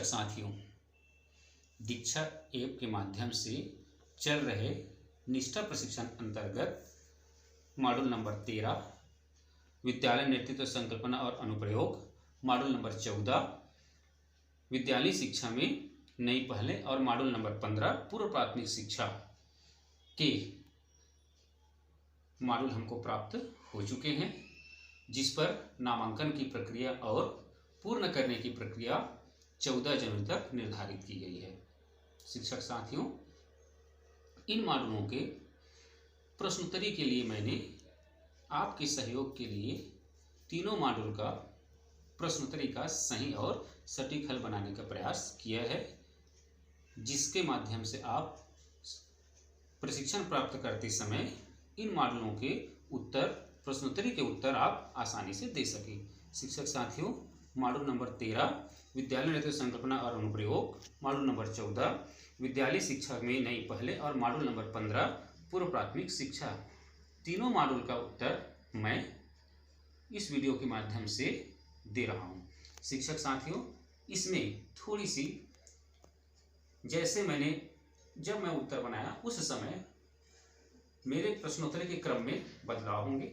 साथियों, दीक्षा ऐप के माध्यम से चल रहे निष्ठा प्रशिक्षण अंतर्गत मॉड्यूल नंबर 13 विद्यालय नेतृत्व संकल्पना और अनुप्रयोग, मॉड्यूल नंबर 14 विद्यालय शिक्षा में नई पहलें और मॉड्यूल नंबर 15 पूर्व प्राथमिक शिक्षा के मॉड्यूल हमको प्राप्त हो चुके हैं, जिस पर नामांकन की प्रक्रिया और पूर्ण करने की प्रक्रिया 14 जनवरी तक निर्धारित की गई है। शिक्षक साथियों, इन मॉड्यूलों के प्रश्नोत्तरी के लिए मैंने आपके सहयोग के लिए तीनों मॉड्यूल का प्रश्नोत्तरी का सही और सटीक हल बनाने का प्रयास किया है, जिसके माध्यम से आप प्रशिक्षण प्राप्त करते समय इन मॉड्यूलों के उत्तर, प्रश्नोत्तरी के उत्तर आप आसानी से दे सकें। शिक्षक साथियों, मॉड्यूल नंबर 13 विद्यालय नेतृत्व संकल्पना और अनुप्रयोग, मॉड्यूल नंबर 14 विद्यालय शिक्षा में नई पहलें और मॉड्यूल नंबर 15 पूर्व प्राथमिक शिक्षा, तीनों मॉड्यूल का उत्तर मैं इस वीडियो के माध्यम से दे रहा हूं। शिक्षक साथियों, इसमें थोड़ी सी जैसे जब मैं उत्तर बनाया उस समय मेरे प्रश्नोत्तरी के क्रम में बदलाव होंगे।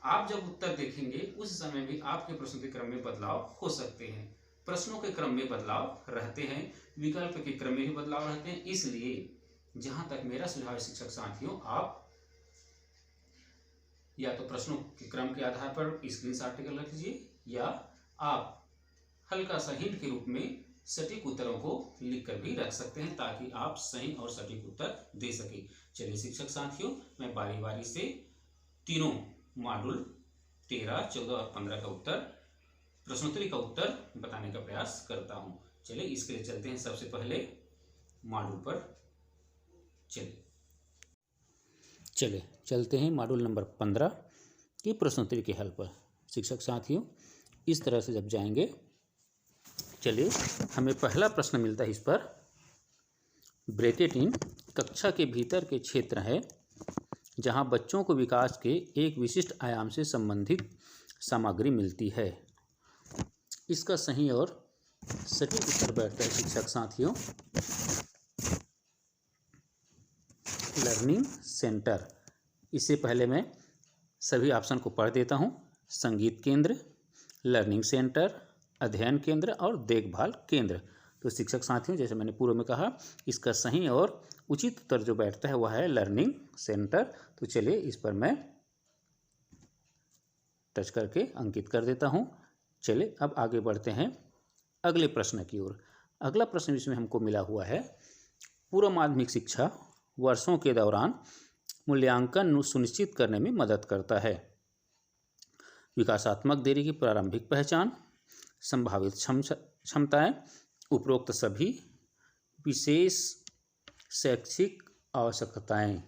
आप जब उत्तर देखेंगे उस समय भी आपके प्रश्नों के क्रम में बदलाव हो सकते हैं। प्रश्नों के क्रम में बदलाव रहते हैं, विकल्प के क्रम में भी बदलाव रहते हैं। इसलिए जहां तक मेरा सुझाव है शिक्षक साथियों, आप या तो प्रश्नों के क्रम के आधार पर स्क्रीनशॉट लेकर रख लीजिए, या आप हल्का सा हिंट के रूप में सटीक उत्तरों को लिखकर भी रख सकते हैं, ताकि आप सही और सटीक उत्तर दे सकें। चलिए शिक्षक साथियों, मैं बारी बारी से तीनों मॉड्यूल 13, 14 और 15 का उत्तर, प्रश्नोत्तरी का उत्तर बताने का प्रयास करता हूं। चलिए इसके लिए चलते हैं सबसे पहले मॉड्यूल पर। चलिए चलते हैं मॉड्यूल नंबर 15 की प्रश्नोत्तरी के हल पर। शिक्षक साथियों, इस तरह से जब जाएंगे, चलिए हमें पहला प्रश्न मिलता है इस पर। ब्रैकेट इन कक्षा के भीतर के क्षेत्र है जहां बच्चों को विकास के एक विशिष्ट आयाम से संबंधित सामग्री मिलती है। इसका सही और सटीक उत्तर बैठता है शिक्षक साथियों, लर्निंग सेंटर। इससे पहले मैं सभी ऑप्शन को पढ़ देता हूं। संगीत केंद्र, लर्निंग सेंटर, अध्ययन केंद्र और देखभाल केंद्र। तो शिक्षक साथियों, जैसे मैंने पूर्व में कहा, इसका सही और उचित उत्तर जो बैठता है वह है लर्निंग सेंटर। तो चलिए इस पर मैं टच करके अंकित कर देता हूं। चलिए अब आगे बढ़ते हैं अगले प्रश्न की ओर। अगला प्रश्न इसमें हमको मिला हुआ है, पूर्व माध्यमिक शिक्षा वर्षों के दौरान मूल्यांकन सुनिश्चित करने में मदद करता है। विकासात्मक देरी की प्रारंभिक पहचान, संभावित क्षमताएं, उपरोक्त सभी, विशेष शैक्षिक आवश्यकताएं।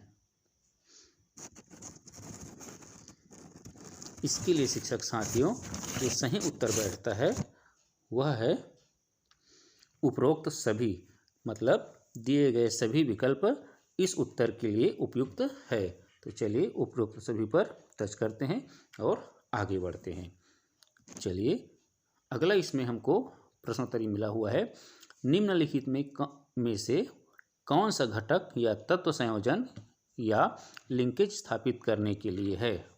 इसके लिए शिक्षक साथियों जो सही उत्तर बैठता है वह है उपरोक्त सभी, मतलब दिए गए सभी विकल्प इस उत्तर के लिए उपयुक्त है। तो चलिए उपरोक्त सभी पर टच करते हैं और आगे बढ़ते हैं। चलिए अगला इसमें हमको प्रश्नोत्तरी मिला हुआ है, निम्नलिखित में से कौन सा घटक या तत्व संयोजन या लिंकेज स्थापित करने के लिए है।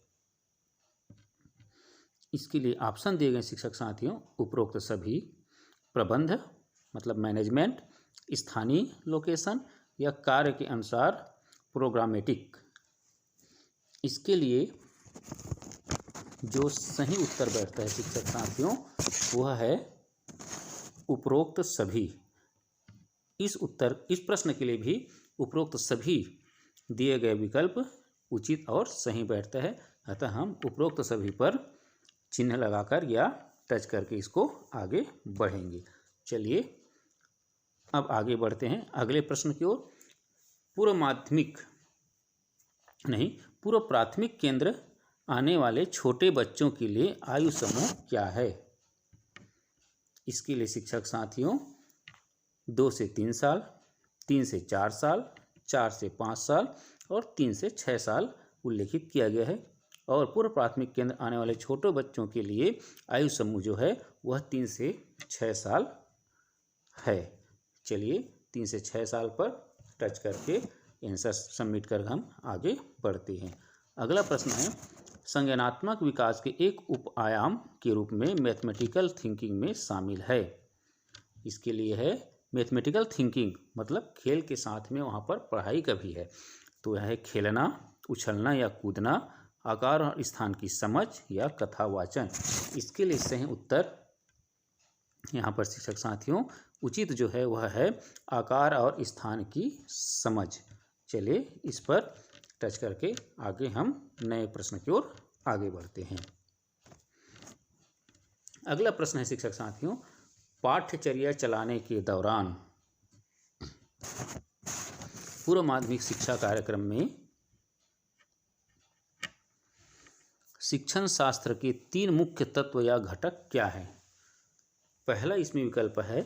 इसके लिए ऑप्शन दिए गए शिक्षक साथियों, उपरोक्त सभी, प्रबंध मतलब मैनेजमेंट, स्थानीय लोकेशन या कार्य के अनुसार प्रोग्रामेटिक। इसके लिए जो सही उत्तर बैठता है शिक्षक साथियों वह है उपरोक्त सभी। इस प्रश्न के लिए भी उपरोक्त सभी दिए गए विकल्प उचित और सही बैठता है, अतः हम उपरोक्त सभी पर चिन्ह लगाकर या टच करके इसको आगे बढ़ेंगे। चलिए अब आगे बढ़ते हैं अगले प्रश्न की ओर। पूर्व प्राथमिक केंद्र आने वाले छोटे बच्चों के लिए आयु समूह क्या है। इसके लिए शिक्षक साथियों 2 से 3 साल, 3 से 4 साल, 4 से 5 साल और 3 से 6 साल उल्लेखित किया गया है। और पूर्व प्राथमिक केंद्र आने वाले छोटे बच्चों के लिए आयु समूह जो है वह 3 से 6 साल है। चलिए 3 से 6 साल पर टच करके आंसर सबमिट कर हम आगे बढ़ते हैं। अगला प्रश्न है, संज्ञानात्मक विकास के एक उप आयाम के रूप में मैथमेटिकल थिंकिंग में शामिल है। इसके लिए है मैथमेटिकल थिंकिंग, मतलब खेल के साथ में वहाँ पर पढ़ाई का भी है। तो यह है खेलना, उछलना या कूदना, आकार और स्थान की समझ या कथावाचन। इसके लिए सही उत्तर यहाँ पर शिक्षक साथियों उचित जो है वह है आकार और स्थान की समझ। चलिए इस पर टच करके आगे हम नए प्रश्न की ओर आगे बढ़ते हैं। अगला प्रश्न है शिक्षक साथियों, पाठ्यचर्या चलाने के दौरान पूर्व माध्यमिक शिक्षा कार्यक्रम में शिक्षण शास्त्र के 3 मुख्य तत्व या घटक क्या है? पहला इसमें विकल्प है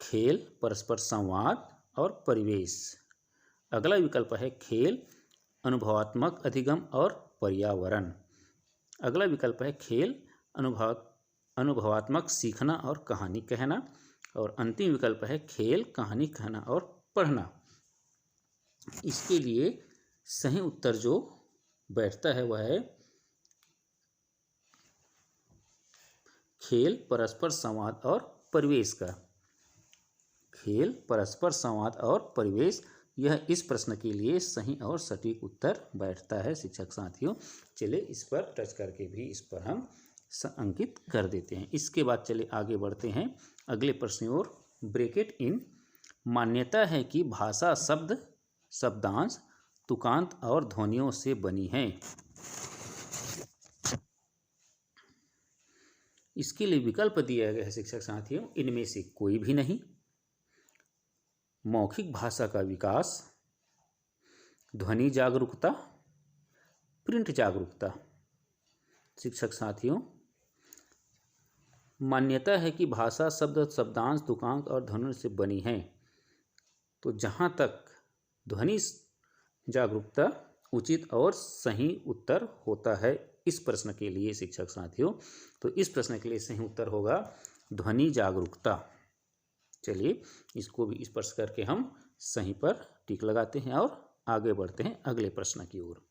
खेल, परस्पर संवाद और परिवेश। अगला विकल्प है खेल, अनुभवात्मक अधिगम और पर्यावरण। अगला विकल्प है खेल, अनुभवात्मक सीखना और कहानी कहना। और अंतिम विकल्प है खेल, कहानी कहना और पढ़ना। इसके लिए सही उत्तर जो बैठता है वह है खेल, परस्पर संवाद और परिवेश का। खेल, परस्पर संवाद और परिवेश, यह इस प्रश्न के लिए सही और सटीक उत्तर बैठता है शिक्षक साथियों। चलिए इस पर टच करके भी इस पर हम अंकित कर देते हैं। इसके बाद चलिए आगे बढ़ते हैं अगले प्रश्न और। ब्रैकेट इन मान्यता है कि भाषा शब्द, शब्दांश, तुकांत और ध्वनियों से बनी है। इसके लिए विकल्प दिया गया है शिक्षक साथियों, इनमें से कोई भी नहीं, मौखिक भाषा का विकास, ध्वनि जागरूकता, प्रिंट जागरूकता। शिक्षक साथियों मान्यता है कि भाषा शब्द, शब्दांश, तुकांत और ध्वनि से बनी है। तो जहाँ तक ध्वनि जागरूकता उचित और सही उत्तर होता है इस प्रश्न के लिए शिक्षक साथियों, तो इस प्रश्न के लिए सही उत्तर होगा ध्वनि जागरूकता। चलिए इसको भी स्पर्श करके हम सही पर टिक लगाते हैं और आगे बढ़ते हैं अगले प्रश्न की ओर।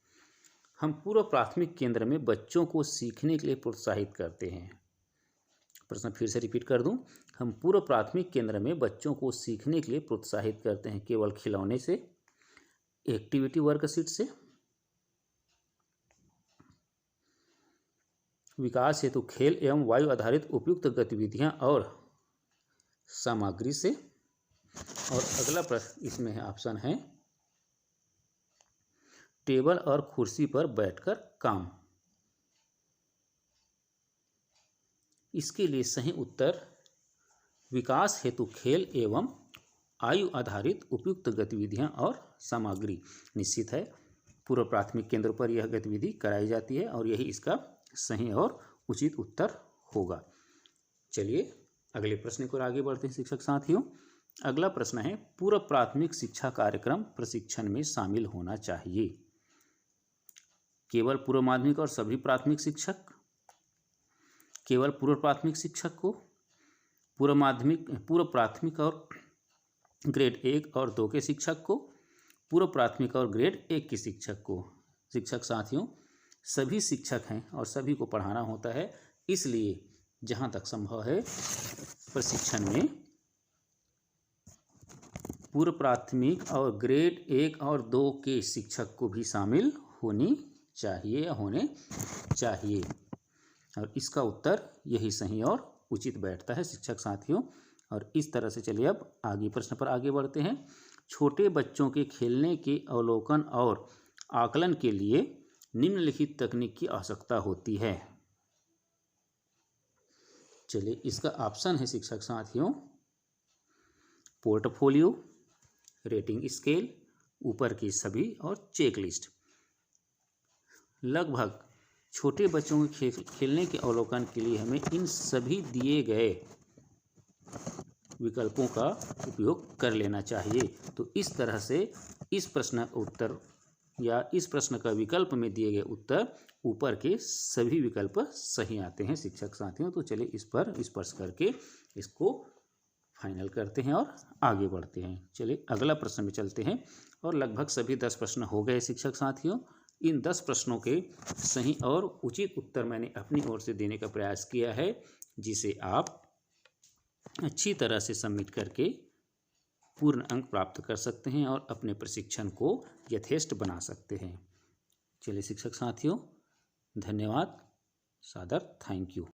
हम पूर्व प्राथमिक केंद्र में बच्चों को सीखने के लिए प्रोत्साहित करते हैं। प्रश्न फिर से रिपीट कर दूं, हम पूर्व प्राथमिक केंद्र में बच्चों को सीखने के लिए प्रोत्साहित करते हैं केवल खिलौने से, एक्टिविटी वर्कशीट से, विकास हेतु खेल एवं वायु आधारित उपयुक्त गतिविधियां और सामग्री से। और अगला प्रश्न इसमें है ऑप्शन है टेबल और कुर्सी पर बैठकर काम। इसके लिए सही उत्तर विकास हेतु खेल एवं आयु आधारित उपयुक्त गतिविधियां और सामग्री। निश्चित है पूर्व प्राथमिक केंद्र पर यह गतिविधि कराई जाती है और यही इसका सही और उचित उत्तर होगा। चलिए अगले प्रश्न को आगे बढ़ते हैं शिक्षक साथियों। अगला प्रश्न है पूर्व प्राथमिक शिक्षा कार्यक्रम प्रशिक्षण में शामिल होना चाहिए केवल पूर्व माध्यमिक और सभी प्राथमिक शिक्षक, केवल पूर्व प्राथमिक शिक्षक को, पूर्व प्राथमिक और ग्रेड 1 और 2 के शिक्षक को, पूर्व प्राथमिक और ग्रेड 1 के शिक्षक को। शिक्षक साथियों सभी शिक्षक हैं और सभी को पढ़ाना होता है, इसलिए जहाँ तक संभव है प्रशिक्षण में पूर्व प्राथमिक और ग्रेड 1 और 2 के शिक्षक को भी शामिल होनी चाहिए या होने चाहिए। और इसका उत्तर यही सही और उचित बैठता है शिक्षक साथियों। और इस तरह से चलिए अब आगे प्रश्न पर आगे बढ़ते हैं। छोटे बच्चों के खेलने के अवलोकन और आकलन के लिए निम्नलिखित तकनीक की आवश्यकता होती है। चलिए इसका ऑप्शन है शिक्षक साथियों पोर्टफोलियो, रेटिंग स्केल, ऊपर की सभी और चेक लिस्ट। लगभग छोटे बच्चों के खेलने के अवलोकन के लिए हमें इन सभी दिए गए विकल्पों का उपयोग कर लेना चाहिए। तो इस तरह से इस प्रश्न का उत्तर या इस प्रश्न का विकल्प में दिए गए उत्तर ऊपर के सभी विकल्प सही आते हैं शिक्षक साथियों। तो चलिए इस पर स्पर्श करके इसको फाइनल करते हैं और आगे बढ़ते हैं। चलिए अगला प्रश्न में चलते हैं। और लगभग सभी 10 प्रश्न हो गए शिक्षक साथियों। इन 10 प्रश्नों के सही और उचित उत्तर मैंने अपनी ओर से देने का प्रयास किया है, जिसे आप अच्छी तरह से सबमिट करके पूर्ण अंक प्राप्त कर सकते हैं और अपने प्रशिक्षण को यथेष्ट बना सकते हैं। चलिए शिक्षक साथियों, धन्यवाद, सादर थैंक यू।